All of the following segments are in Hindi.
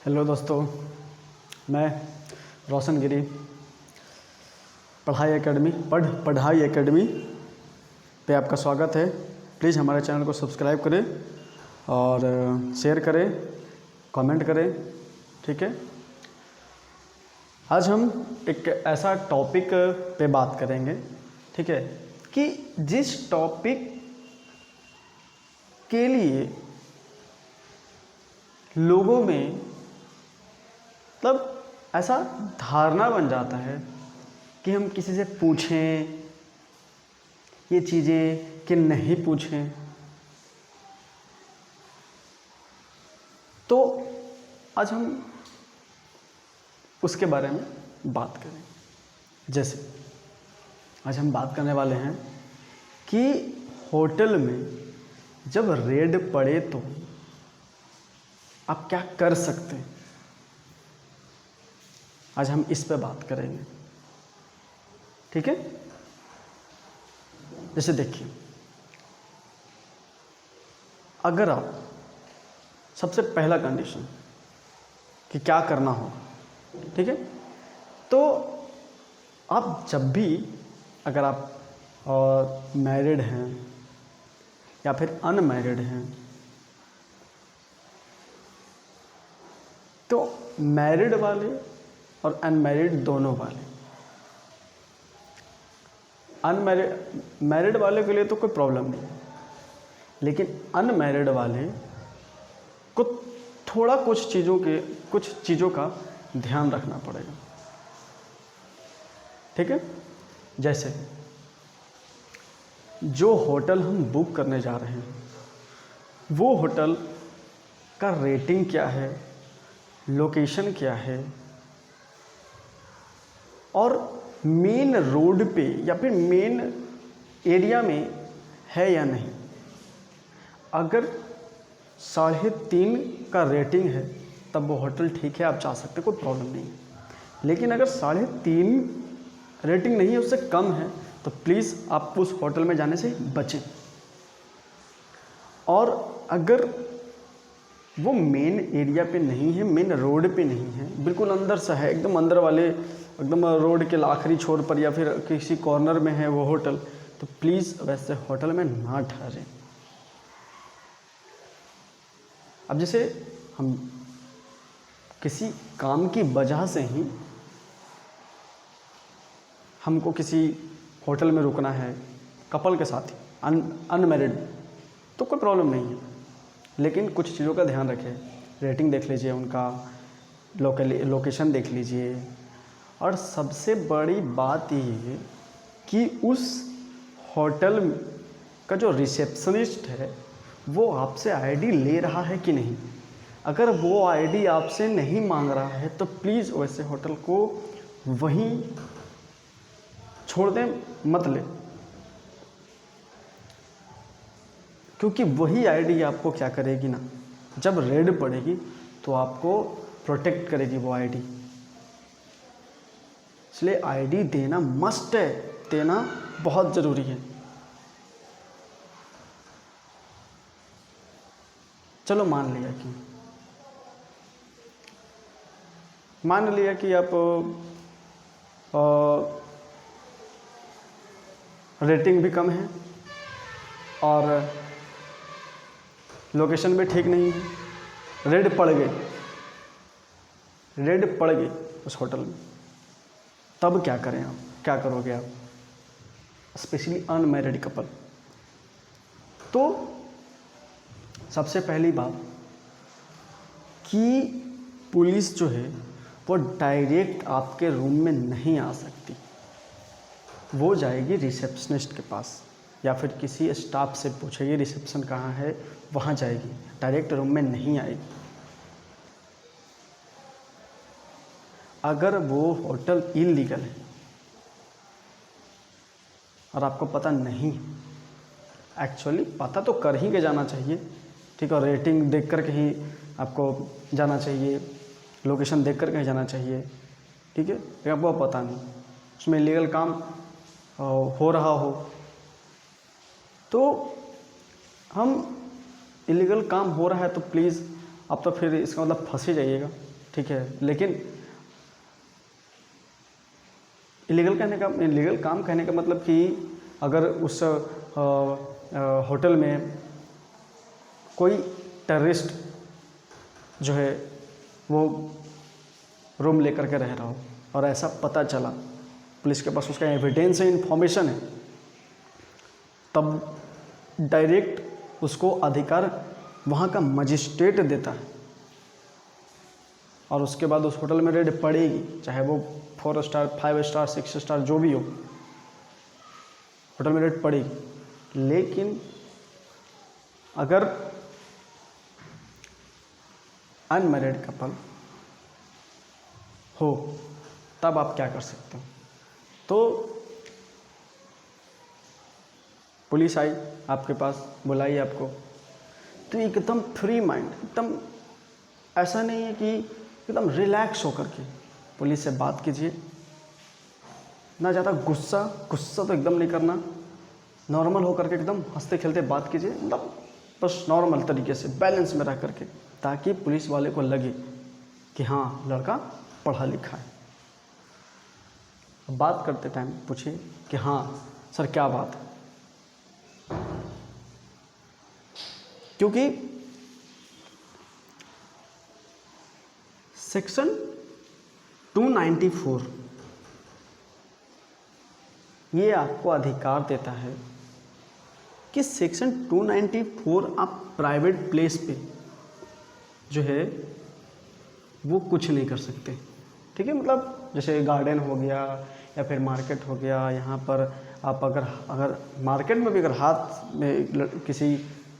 हेलो दोस्तों, मैं रोशन गिरी पढ़ाई एकेडमी पे आपका स्वागत है। प्लीज़ हमारे चैनल को सब्सक्राइब करें और शेयर करें, कमेंट करें। ठीक है, आज हम एक ऐसा टॉपिक पे बात करेंगे, ठीक है, कि जिस टॉपिक के लिए लोगों में मतलब ऐसा धारणा बन जाता है कि हम किसी से पूछें ये चीज़ें कि नहीं पूछें। तो आज हम उसके बारे में बात करें। जैसे आज हम बात करने वाले हैं कि होटल में जब रेड पड़े तो आप क्या कर सकते हैं। आज हम इस पे बात करेंगे, ठीक है। जैसे देखिए, अगर आप सबसे पहला कंडीशन कि क्या करना होगा, ठीक है, तो आप जब भी अगर आप मैरिड हैं या फिर अनमैरिड हैं, तो मैरिड वाले और अनमैरिड दोनों वाले, मैरिड वाले के लिए तो कोई प्रॉब्लम नहीं है, लेकिन अनमैरिड वाले को थोड़ा कुछ चीज़ों का ध्यान रखना पड़ेगा, ठीक है। जैसे जो होटल हम बुक करने जा रहे हैं वो होटल का रेटिंग क्या है, लोकेशन क्या है, और मेन रोड पे या फिर मेन एरिया में है या नहीं। अगर 3.5 का रेटिंग है तब वो होटल ठीक है, आप जा सकते हैं, कोई प्रॉब्लम नहीं है। लेकिन अगर 3.5 रेटिंग नहीं है, उससे कम है, तो प्लीज़ आप उस होटल में जाने से बचें। और अगर वो मेन एरिया पे नहीं है, मेन रोड पे नहीं है, बिल्कुल अंदर सा है, एकदम अंदर वाले, एकदम रोड के आखिरी छोर पर या फिर किसी कॉर्नर में है वो होटल, तो प्लीज़ वैसे होटल में ना ठहरें। अब जैसे हम किसी काम की वजह से ही हमको किसी होटल में रुकना है कपल के साथ ही, अनमैरिड, तो कोई प्रॉब्लम नहीं है, लेकिन कुछ चीज़ों का ध्यान रखें। रेटिंग देख लीजिए, उनका लोकेशन देख लीजिए, और सबसे बड़ी बात ये है कि उस होटल का जो रिसेप्शनिस्ट है वो आपसे आईडी ले रहा है कि नहीं। अगर वो आईडी आपसे नहीं मांग रहा है तो प्लीज़ वैसे होटल को वहीं छोड़ दें, मत ले, क्योंकि वही आईडी आपको क्या करेगी ना, जब रेड पड़ेगी तो आपको प्रोटेक्ट करेगी वो आईडी। इसलिए आईडी देना मस्ट है, देना बहुत ज़रूरी है। चलो मान लिया कि आप रेटिंग भी कम है और लोकेशन भी ठीक नहीं है, रेड पड़ गई उस होटल में, तब क्या करें आप, क्या करोगे आप, स्पेशली अनमैरिड कपल। तो सबसे पहली बात कि पुलिस जो है वो डायरेक्ट आपके रूम में नहीं आ सकती, वो जाएगी रिसेप्शनिस्ट के पास या फिर किसी स्टाफ से पूछेगी रिसेप्शन कहाँ है, वहाँ जाएगी, डायरेक्ट रूम में नहीं आएगी। अगर वो होटल इलीगल है और आपको पता नहीं, एक्चुअली पता तो कर ही के जाना चाहिए, ठीक है, और रेटिंग देख कर के ही आपको जाना चाहिए, लोकेशन देख कर के ही जाना चाहिए, ठीक है। लेकिन आपको पता नहीं, उसमें इलीगल काम हो रहा हो, तो हम इलीगल काम हो रहा है तो प्लीज़ आप तो फिर इसका मतलब फंस ही जाइएगा, ठीक है। लेकिन इलीगल काम कहने का मतलब कि अगर उस होटल में कोई टेररिस्ट जो है वो रूम लेकर के रह रहा हो और ऐसा पता चला, पुलिस के पास उसका एविडेंस है, इन्फॉर्मेशन है, तब डायरेक्ट उसको अधिकार वहाँ का मजिस्ट्रेट देता है और उसके बाद उस होटल में रेड पड़ेगी, चाहे वो 4 स्टार 5 स्टार 6 स्टार जो भी हो, होटल में रेड पड़ेगी। लेकिन अगर अनमैरिड कपल हो तब आप क्या कर सकते हो? तो पुलिस आई आपके पास, बुलाई आपको, तो एकदम फ्री माइंड, एकदम ऐसा नहीं है कि एकदम रिलैक्स होकर के पुलिस से बात कीजिए, ना ज़्यादा गुस्सा तो एकदम नहीं करना, नॉर्मल होकर के एकदम हंसते खेलते बात कीजिए, मतलब बस नॉर्मल तरीके से बैलेंस में रह करके, ताकि पुलिस वाले को लगे कि हाँ लड़का पढ़ा लिखा है। बात करते टाइम पूछिए कि हाँ सर क्या बात है, क्योंकि सेक्शन 294 ये आपको अधिकार देता है कि सेक्शन 294 आप प्राइवेट प्लेस पे जो है वो कुछ नहीं कर सकते, ठीक है। मतलब जैसे गार्डन हो गया या फिर मार्केट हो गया, यहाँ पर आप अगर मार्केट में भी अगर हाथ में किसी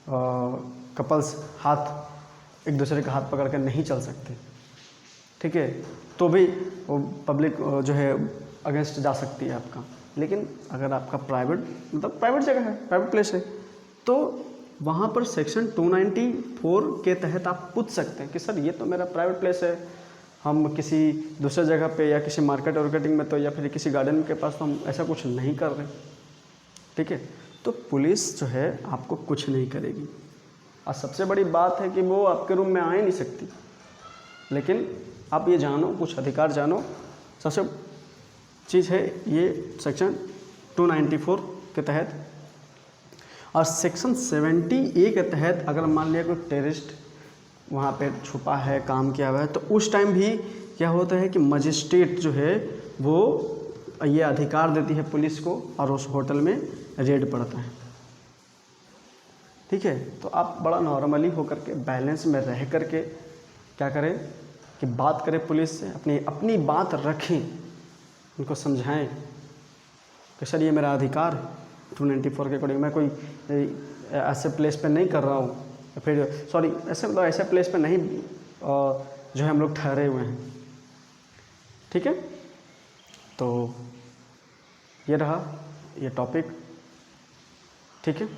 कपल्स हाथ एक दूसरे का हाथ पकड़ कर नहीं चल सकते, ठीक है, तो भी वो पब्लिक जो है अगेंस्ट जा सकती है आपका। लेकिन अगर आपका प्राइवेट जगह है, प्राइवेट प्लेस है, तो वहाँ पर सेक्शन 294 के तहत आप पूछ सकते हैं कि सर ये तो मेरा प्राइवेट प्लेस है, हम किसी दूसरे जगह पे या किसी मार्केट वार्केटिंग में तो या फिर किसी गार्डन के पास तो हम ऐसा कुछ नहीं कर रहे, ठीक है। तो पुलिस जो है आपको कुछ नहीं करेगी। और सबसे बड़ी बात है कि वो आपके रूम में आ ही नहीं सकती। लेकिन आप ये जानो, कुछ अधिकार जानो, सबसे चीज़ है ये सेक्शन 294 के तहत। और सेक्शन 70A के तहत अगर मान लिया कोई टेररिस्ट वहाँ पे छुपा है, काम किया हुआ है, तो उस टाइम भी क्या होता है कि मजिस्ट्रेट जो है वो ये अधिकार देती है पुलिस को और उस होटल में रेड पड़ता है, ठीक है। तो आप बड़ा नॉर्मली होकर के बैलेंस में रह कर के क्या करें कि बात करें पुलिस से, अपनी बात रखें, उनको समझाएं कि सर ये मेरा अधिकार है 294 के अकॉर्डिंग, मैं कोई ऐसे प्लेस पे नहीं कर रहा हूँ, फिर सॉरी ऐसे प्लेस पे नहीं जो है हम लोग ठहरे हुए हैं, ठीक है। तो ये रहा ये टॉपिक, ठीक है।